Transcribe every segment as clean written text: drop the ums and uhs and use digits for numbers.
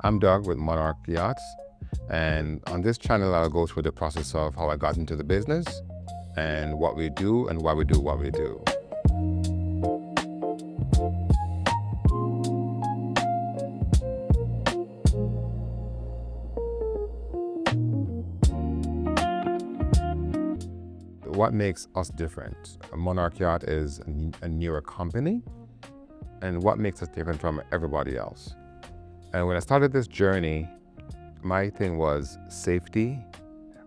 I'm Doug with Monarch Yachts, and on this channel, I'll go through the process of how I got into the business and what we do and why we do what we do. What makes us different? Monarch Yacht is a newer company, and what makes us different from everybody else? And when I started this journey, my thing was safety,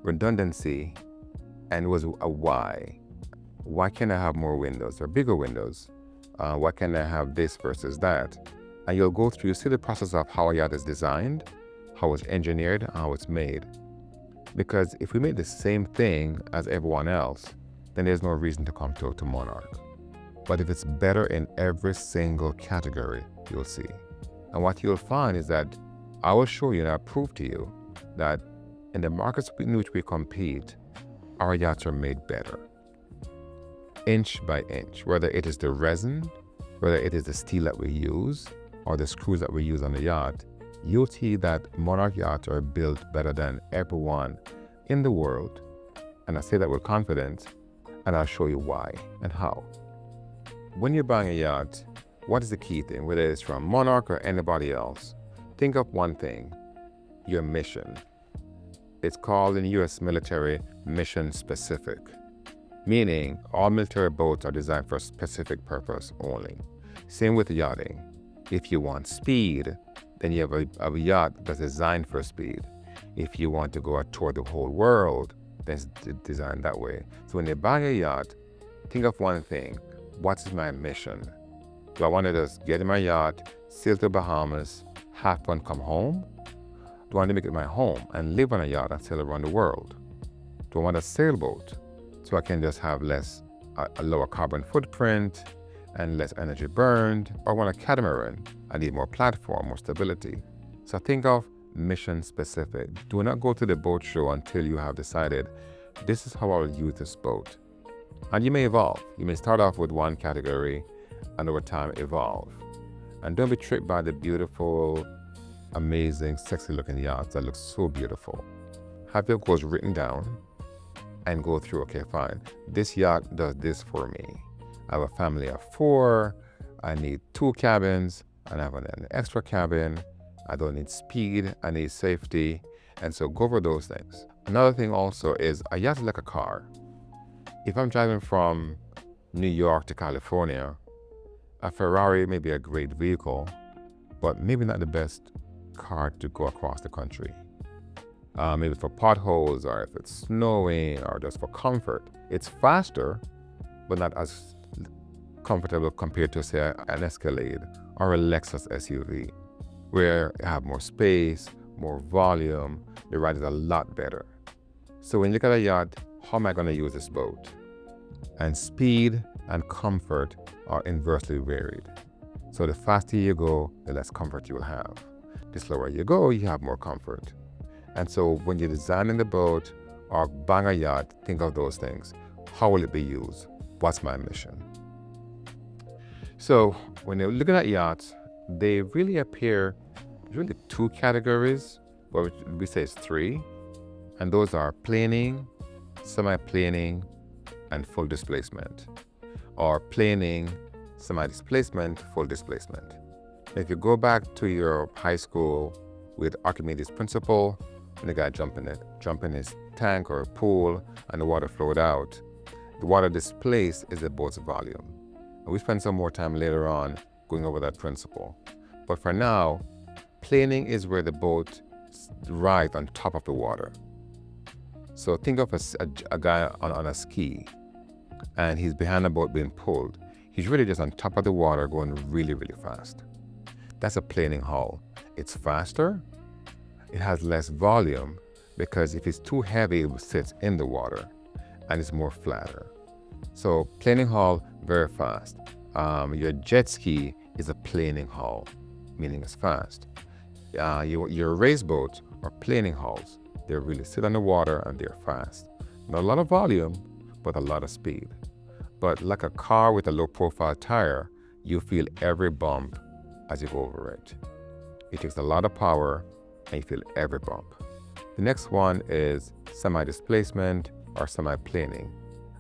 redundancy, and it was a why. Why can't I have more windows or bigger windows? Why can't I have this versus that? And you'll go through, you see the process of how a yacht is designed, how it's engineered, and how it's made. Because if we make the same thing as everyone else, then there's no reason to come to Monarch. But if it's better in every single category, you'll see. And what you'll find is that I will show you and I'll prove to you that in the markets in which we compete, our yachts are made better. Inch by inch, whether it is the resin, whether it is the steel that we use, or the screws that we use on the yacht, you'll see that Monarch yachts are built better than Ep.1 in the world. And I say that with confidence, and I'll show you why and how. When you're buying a yacht, what is the key thing, whether it's from Monarch or anybody else? Think of one thing, your mission. It's called in the US military mission specific, meaning all military boats are designed for a specific purpose only. Same with yachting. If you want speed, then you have a yacht that's designed for speed. If you want to go out tour the whole world, then it's designed that way. So when you buy a yacht, think of one thing, what's my mission? Do I want to just get in my yacht, sail to the Bahamas, have fun, come home? Do I want to make it my home and live on a yacht and sail around the world? Do I want a sailboat so I can just have a lower carbon footprint and less energy burned? Or I want a catamaran, I need more platform, more stability. So think of mission specific. Do not go to the boat show until you have decided, this is how I'll use this boat. And you may evolve. You may start off with one category and over time evolve. And don't be tricked by the beautiful, amazing, sexy looking yachts that look so beautiful. Have your goals written down and go through, okay, fine. This yacht does this for me. I have a family of 4, I need 2 cabins, and I have an extra cabin. I don't need speed, I need safety. And so go over those things. Another thing also is a yacht is like a car. If I'm driving from New York to California, a Ferrari may be a great vehicle, but maybe not the best car to go across the country. Maybe for potholes, or if it's snowing, or just for comfort. It's faster, but not as comfortable compared to, say, an Escalade or a Lexus SUV, where you have more space, more volume, the ride is a lot better. So when you look at a yacht, how am I going to use this boat? And speed and comfort are inversely varied. So the faster you go, the less comfort you will have. The slower you go, you have more comfort. And so when you're designing the boat or buying a yacht, think of those things. How will it be used? What's my mission? So when you're looking at yachts, they really appear, really 2 categories, but we say it's 3. And those are planing, semi-planing, and full displacement. Or planing, semi-displacement, full displacement. If you go back to your high school with Archimedes' principle, when the guy jump in his tank or pool and the water flowed out, the water displaced is the boat's volume. And we spend some more time later on going over that principle. But for now, planing is where the boat rides on top of the water. So think of a guy on a ski, and he's behind the boat being pulled. He's really just on top of the water going really, really fast. That's a planing hull. It's faster, it has less volume, because if it's too heavy, it sits in the water, and it's more flatter. So planing hull, very fast. Your jet ski is a planing hull, meaning it's fast. Your race boats are planing hulls. They really sit on the water and they're fast. Not a lot of volume, but a lot of speed. But like a car with a low profile tire, you feel every bump as you go over it. It takes a lot of power and you feel every bump. The next one is semi-displacement or semi-planing.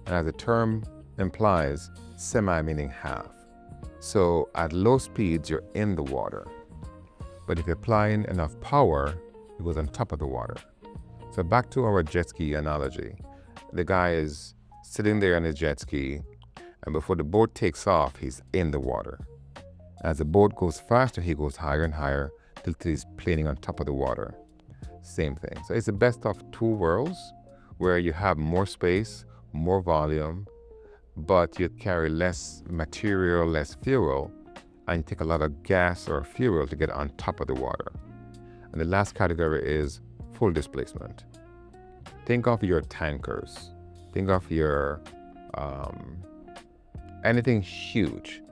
And as the term implies, semi meaning half. So at low speeds, you're in the water. But if you're applying enough power, it goes on top of the water. So back to our jet ski analogy. The guy is sitting there on his jet ski, and before the boat takes off, he's in the water. As the boat goes faster, he goes higher and higher till he's planing on top of the water. Same thing. So it's the best of two worlds, where you have more space, more volume, but you carry less material, less fuel, and you take a lot of gas or fuel to get on top of the water. And the last category is full displacement. Think of your tankers. Think of your anything huge.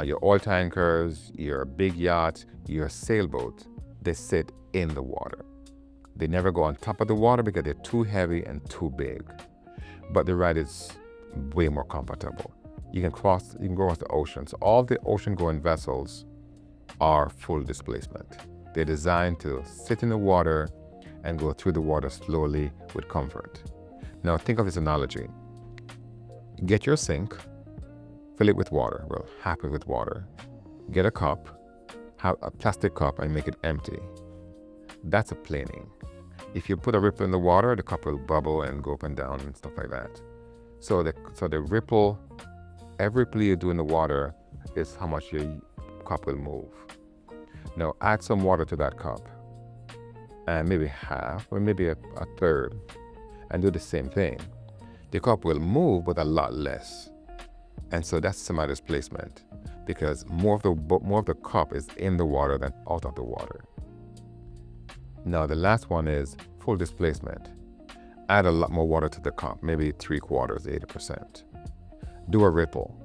Your oil tankers, your big yacht, your sailboat, they sit in the water. They never go on top of the water because they're too heavy and too big. But the ride is way more comfortable. You can go across the ocean. So all the ocean-going vessels are full displacement. They're designed to sit in the water and go through the water slowly with comfort. Now think of this analogy. Get your sink, fill it with water, well, half it with water. Get a cup, have a plastic cup and make it empty. That's a planing. If you put a ripple in the water, the cup will bubble and go up and down and stuff like that. So the ripple, every ripple you do in the water is how much your cup will move. Now add some water to that cup, and maybe half or maybe a third, and do the same thing. The cup will move, but a lot less. And so that's semi-displacement, because more of the cup is in the water than out of the water. Now the last one is full displacement. Add a lot more water to the cup, maybe 3/4, 80%. Do a ripple.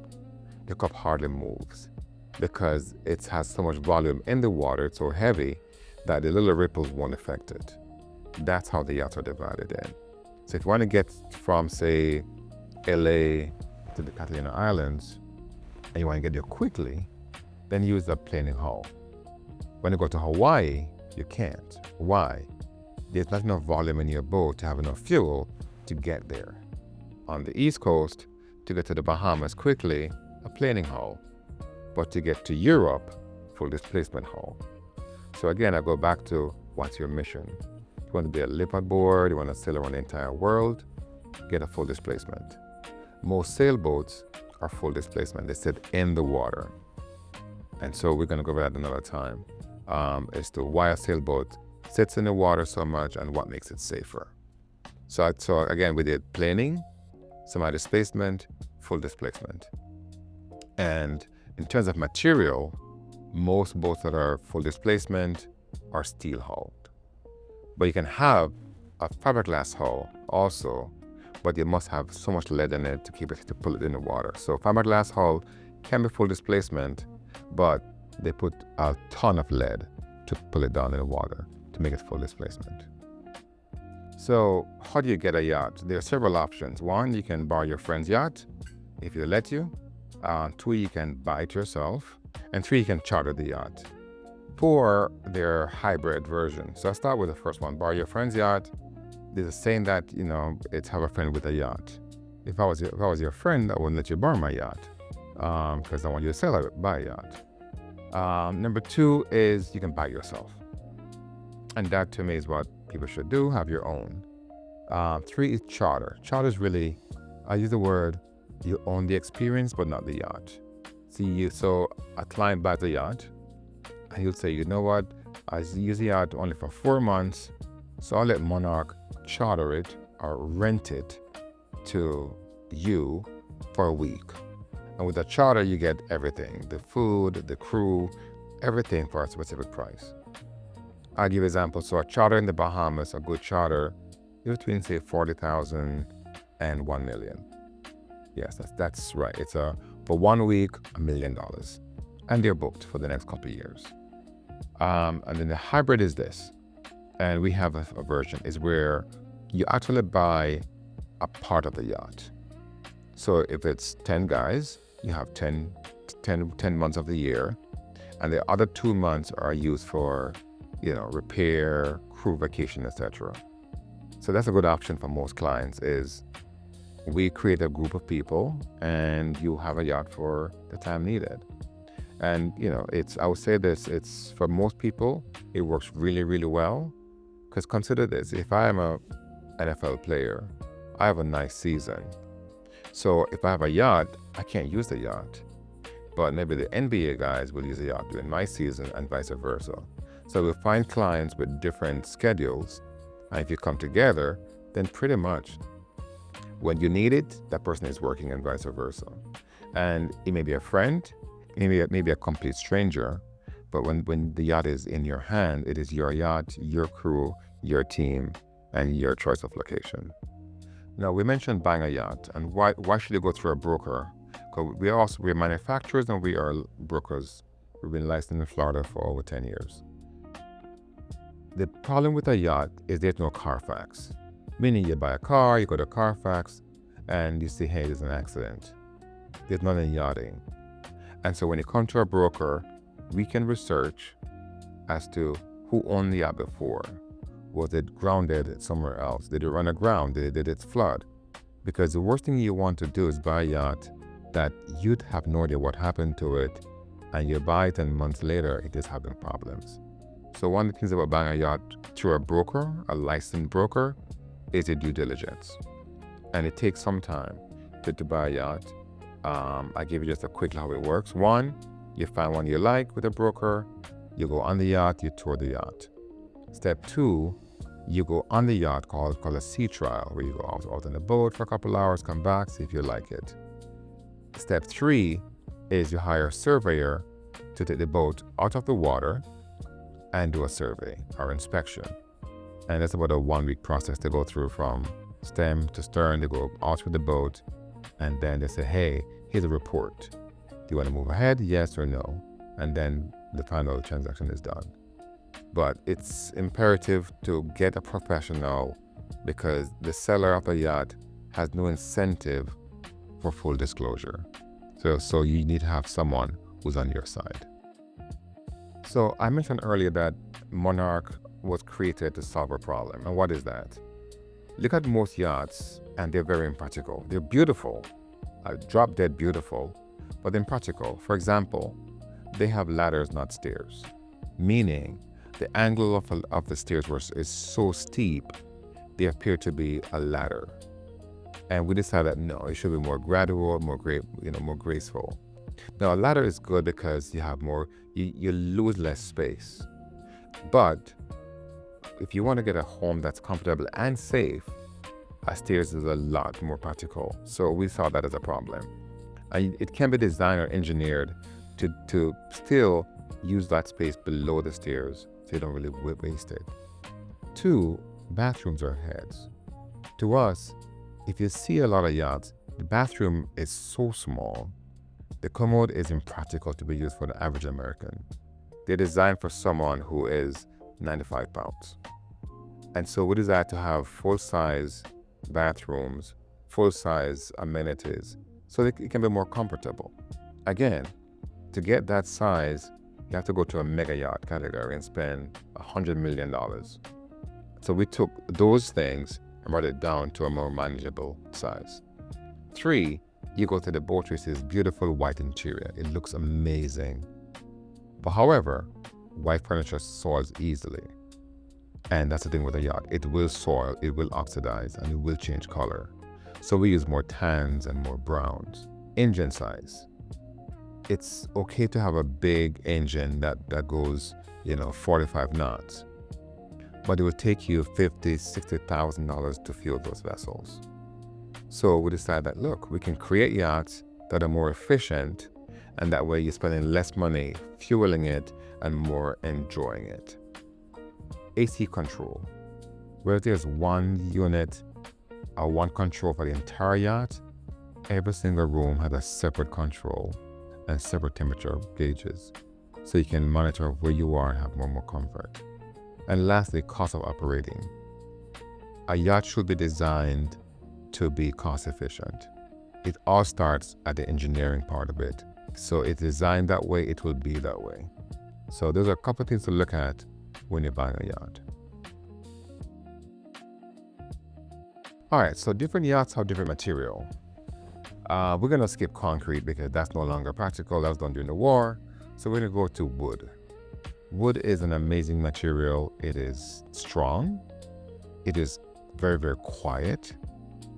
The cup hardly moves because it has so much volume in the water, it's so heavy that the little ripples won't affect it. That's how the yachts are divided in. So if you want to get from, say, LA to the Catalina Islands, and you want to get there quickly, then use a planing hull. When you go to Hawaii, you can't. Why? There's not enough volume in your boat to have enough fuel to get there. On the East Coast, to get to the Bahamas quickly, a planing hull. But to get to Europe, full displacement hull. So again, I go back to what's your mission? You want to be a lip aboard, you want to sail around the entire world, get a full displacement. Most sailboats are full displacement. They sit in the water. And so we're going to go over that another time, as to why a sailboat sits in the water so much and what makes it safer. So again, we did planing, semi-displacement, full displacement. And in terms of material, most boats that are full displacement are steel hulled. But you can have a fiberglass hull also, but you must have so much lead in it to pull it in the water. So fiberglass hull can be full displacement, but they put a ton of lead to pull it down in the water to make it full displacement. So how do you get a yacht? There are several options. One, you can borrow your friend's yacht if they let you. Two, you can buy it yourself. And three, you can charter the yacht. Four, they're hybrid versions. So I'll start with the first one, borrow your friend's yacht. There's a saying that, it's have a friend with a yacht. If I was your friend, I wouldn't let you borrow my yacht because I want you to buy a yacht. Number two is you can buy it yourself. And that to me is what people should do, have your own. Three is charter. Charter is really, I use the word, you own the experience, but not the yacht. So a client buys a yacht, and he'll say, you know what, I use the yacht only for 4 months, so I'll let Monarch charter it or rent it to you for a week. And with a charter, you get everything, the food, the crew, everything for a specific price. I'll give you an example. So a charter in the Bahamas, a good charter, is between, say, $40,000 and $1 million. Yes, that's right. It's for 1 week, $1 million. And they're booked for the next couple of years. And then the hybrid is this. And we have a version, is where you actually buy a part of the yacht. So if it's 10 guys, you have 10 months of the year, And the other 2 months are used for, repair, crew vacation, etc. So that's a good option for most clients is we create a group of people and you have a yacht for the time needed. And, I would say this, it's for most people, it works really, really well. Because consider this, if I am a NFL player, I have a nice season. So if I have a yacht, I can't use the yacht. But maybe the NBA guys will use the yacht during my season and vice versa. So we'll find clients with different schedules. And if you come together, then pretty much when you need it, that person is working and vice versa. And it may be a friend, it may be a complete stranger, but when the yacht is in your hand, it is your yacht, your crew, your team, and your choice of location. Now, we mentioned buying a yacht, and why should you go through a broker? Because we're manufacturers and we are brokers. We've been licensed in Florida for over 10 years. The problem with a yacht is there's no Carfax. Meaning you buy a car, you go to Carfax, and you see, hey, there's an accident. There's none in yachting. And so when you come to a broker, we can research as to who owned the yacht before. Was it grounded somewhere else? Did it run aground? Did it flood? Because the worst thing you want to do is buy a yacht that you'd have no idea what happened to it, and you buy it and months later it is having problems. So one of the things about buying a yacht through a broker, a licensed broker, is a due diligence. And it takes some time to buy a yacht. I give you just a quick how it works. One, you find one you like with a broker, you go on the yacht, you tour the yacht. Step 2, you go on the yacht called a sea trial, where you go out on the boat for a couple hours, come back, see if you like it. Step 3 is you hire a surveyor to take the boat out of the water and do a survey or inspection. And that's about a 1-week process to go through from stem to stern. They go out with the boat and then they say, hey, here's a report. Do you want to move ahead? Yes or no? And then the final transaction is done. But it's imperative to get a professional because the seller of the yacht has no incentive for full disclosure. So you need to have someone who's on your side. So I mentioned earlier that Monarch was created to solve a problem. And what is that? Look at most yachts and they're very impractical. They're beautiful, drop dead beautiful, but impractical. For example, they have ladders, not stairs, meaning the angle of the stairs is so steep, they appear to be a ladder. And we decided that no, it should be more gradual, more graceful. Now a ladder is good because you have more, you lose less space. But if you want to get a home that's comfortable and safe, a stairs is a lot more practical. So we saw that as a problem. And it can be designed or engineered to still use that space below the stairs so you don't really waste it. 2, bathrooms are heads. To us, if you see a lot of yachts, the bathroom is so small. The commode is impractical to be used for the average American. They're designed for someone who is 95 pounds. And so we decided to have full-size bathrooms, full-size amenities, so that it can be more comfortable. Again, to get that size, you have to go to a mega yacht category and spend $100 million. So we took those things and brought it down to a more manageable size. 3, you go to the boat, which is beautiful white interior. It looks amazing. But however, white furniture soils easily. And that's the thing with a yacht. It will soil, it will oxidize, and it will change color. So we use more tans and more browns. Engine size. It's okay to have a big engine that goes, 45 knots. But it would take you $50,000, $60,000 to fuel those vessels. So we decided that, look, we can create yachts that are more efficient, and that way you're spending less money fueling it and more enjoying it. AC control. Where there's one unit or one control for the entire yacht, every single room has a separate control and separate temperature gauges, so you can monitor where you are and have more comfort. And lastly, cost of operating. A yacht should be designed to be cost efficient. It all starts at the engineering part of it. So it's designed that way, it will be that way. So there's a couple of things to look at when you're buying a yacht. All right, so different yachts have different material. We're gonna skip concrete because that's no longer practical. That was done during the war. So we're gonna go to wood. Wood is an amazing material. It is strong. It is very, very quiet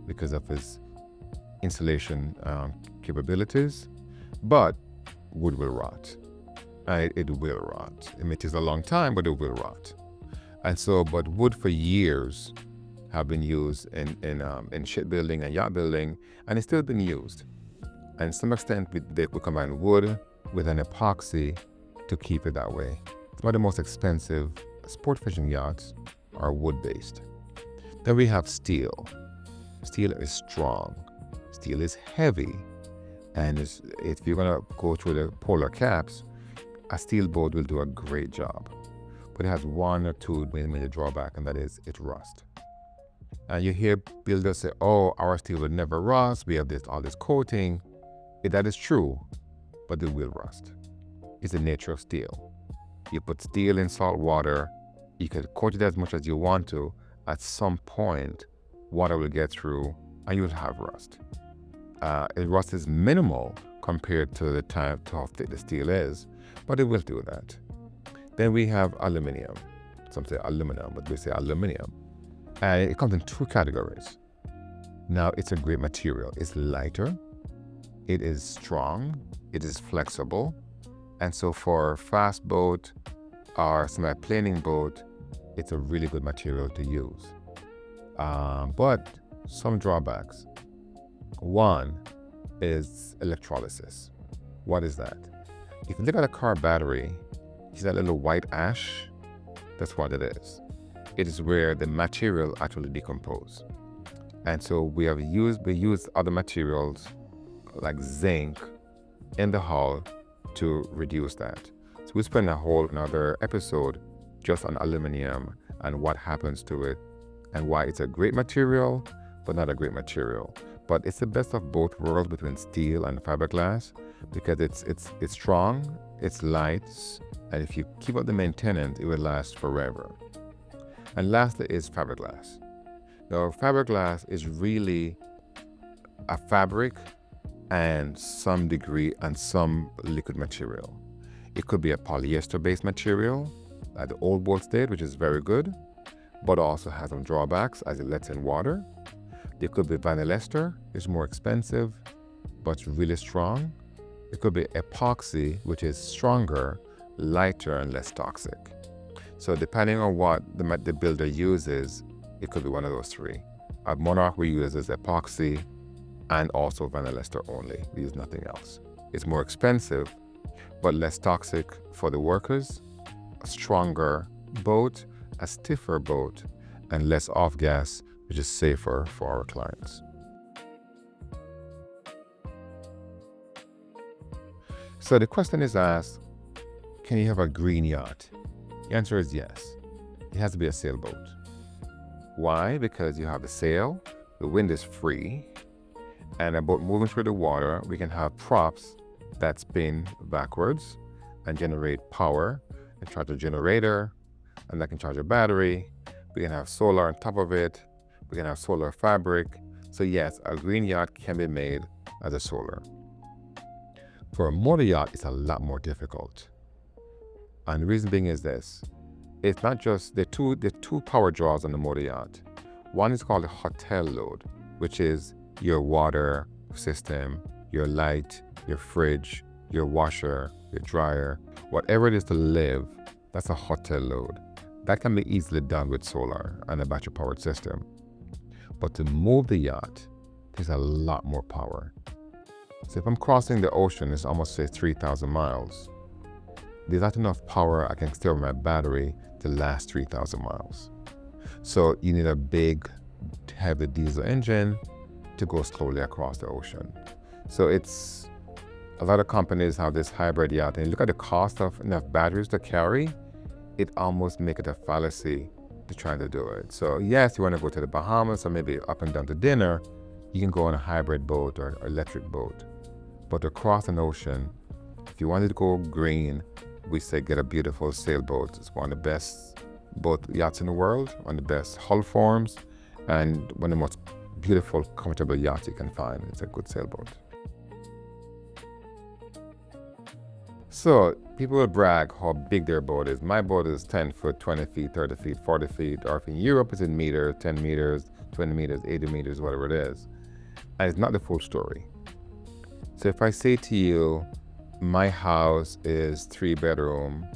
because of its insulation capabilities, but wood will rot. It will rot. It may take a long time, but it will rot. And so, but wood for years have been used in shipbuilding and yacht building, and it's still been used. And to some extent, we combine wood with an epoxy to keep it that way. Some of the most expensive sport fishing yachts are wood-based. Then we have steel. Steel is strong. Steel is heavy. And if you're gonna go through the polar caps, a steel boat will do a great job. But it has one or two major drawback, and that is it rusts. And you hear builders say, oh, our steel will never rust. We have all this coating. That is true, but it will rust. It's the nature of steel. You put steel in salt water, you can coat it as much as you want to. At some point, water will get through and you'll have rust. Rust is minimal compared to the time to how thick the steel is, but it will do that. Then we have aluminum. Some say aluminum, but we say aluminum. And it comes in two categories. Now, it's a great material. It's lighter, it is strong, it is flexible. And so for a fast boat or semi-planing boat, it's a really good material to use. But some drawbacks. One is electrolysis. What is that? If you look at a car battery, you see that little white ash? That's what it is. It is where the material actually decomposes. And so we use other materials like zinc in the hull to reduce that. So we spend a whole another episode just on aluminum and what happens to it and why it's a great material, but not a great material. But it's the best of both worlds between steel and fiberglass because it's strong, it's light, and if you keep up the maintenance, it will last forever. And lastly is fiberglass. Now, fiberglass is really a fabric and some degree and some liquid material. It could be a polyester-based material, like the old boats did, which is very good, but also has some drawbacks as it lets in water. There could be vinyl ester, it's more expensive, but it's really strong. It could be epoxy, which is stronger, lighter, and less toxic. So depending on what the builder uses, it could be one of those three. At Monarch, we use as epoxy and also vinyl ester only. We use nothing else. It's more expensive, but less toxic for the workers, a stronger boat, a stiffer boat, and less off-gas, which is safer for our clients. So the question is asked, can you have a green yacht? The answer is yes. It has to be a sailboat. Why? Because you have the sail, the wind is free, and a boat moving through the water, we can have props that spin backwards and generate power and charge a generator, and that can charge a battery. We can have solar on top of it. We can have solar fabric. So yes, a green yacht can be made as a solar. For a motor yacht, it's a lot more difficult. And the reason being is this. It's not just the two power draws on the motor yacht. One is called a hotel load, which is your water system, your light, your fridge, your washer, your dryer, whatever it is to live, that's a hotel load. That can be easily done with solar and a battery powered system. But to move the yacht, there's a lot more power. So if I'm crossing the ocean, it's almost say 3,000 miles. There's not enough power I can store my battery to last 3,000 miles. So you need a big, heavy diesel engine to go slowly across the ocean. So it's a lot of companies have this hybrid yacht, and you look at the cost of enough batteries to carry, it almost makes it a fallacy to try to do it. So yes, you want to go to the Bahamas or maybe up and down to dinner, you can go on a hybrid boat or electric boat. But to cross an ocean, if you wanted to go green, we say get a beautiful sailboat. It's one of the best boat yachts in the world, one of the best hull forms, and one of the most beautiful, comfortable yachts you can find. It's a good sailboat. So people will brag how big their boat is. My boat is 10 foot, 20 feet, 30 feet, 40 feet, or if in Europe it's in meters, 10 meters, 20 meters, 80 meters, whatever it is. And it's not the full story. So if I say to you, my house is 3-bedroom,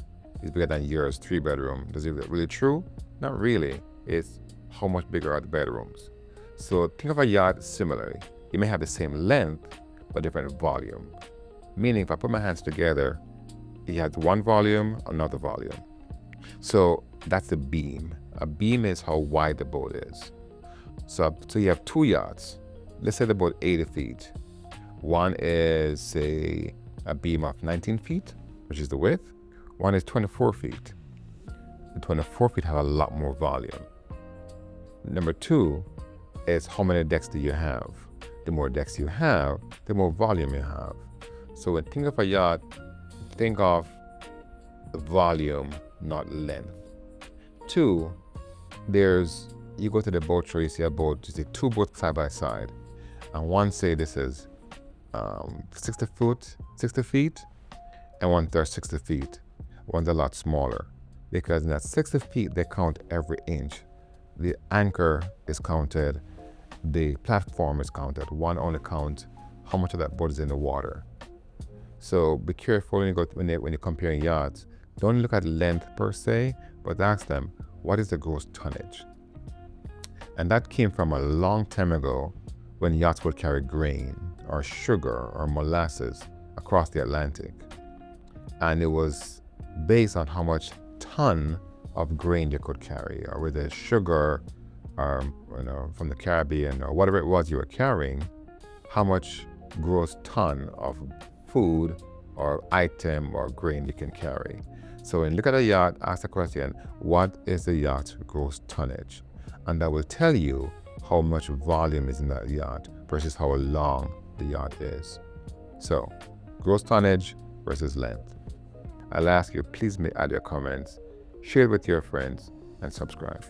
it's bigger than yours, 3-bedroom, is it really true? Not really. It's how much bigger are the bedrooms. So think of a yacht similarly. You may have the same length, but different volume. Meaning if I put my hands together, it has one volume, another volume. So that's the beam. A beam is how wide the boat is. So you have two yachts. Let's say they're both 80 feet. One is, say, a beam of 19 feet, which is the width. One is 24 feet. The 24 feet have a lot more volume. Number two is how many decks do you have? The more decks you have, the more volume you have. So when think of a yacht, think of volume, not length. Two, you go to the boat show, you see a boat, you see two boats side by side. And one say this is 60 feet, and one's 60 feet. One's a lot smaller. Because in that 60 feet, they count every inch. The anchor is counted, the platform is counted. One only counts how much of that boat is in the water. So be careful when you're comparing yachts. Don't look at length per se, but ask them, what is the gross tonnage? And that came from a long time ago when yachts would carry grain or sugar or molasses across the Atlantic. And it was based on how much ton of grain you could carry, or whether sugar or from the Caribbean or whatever it was you were carrying, how much gross ton of food or item or grain you can carry. So when you look at a yacht, ask the question, what is the yacht's gross tonnage? And that will tell you how much volume is in that yacht versus how long the yacht is. So gross tonnage versus length. I'll ask you, please add your comments, share it with your friends, and subscribe.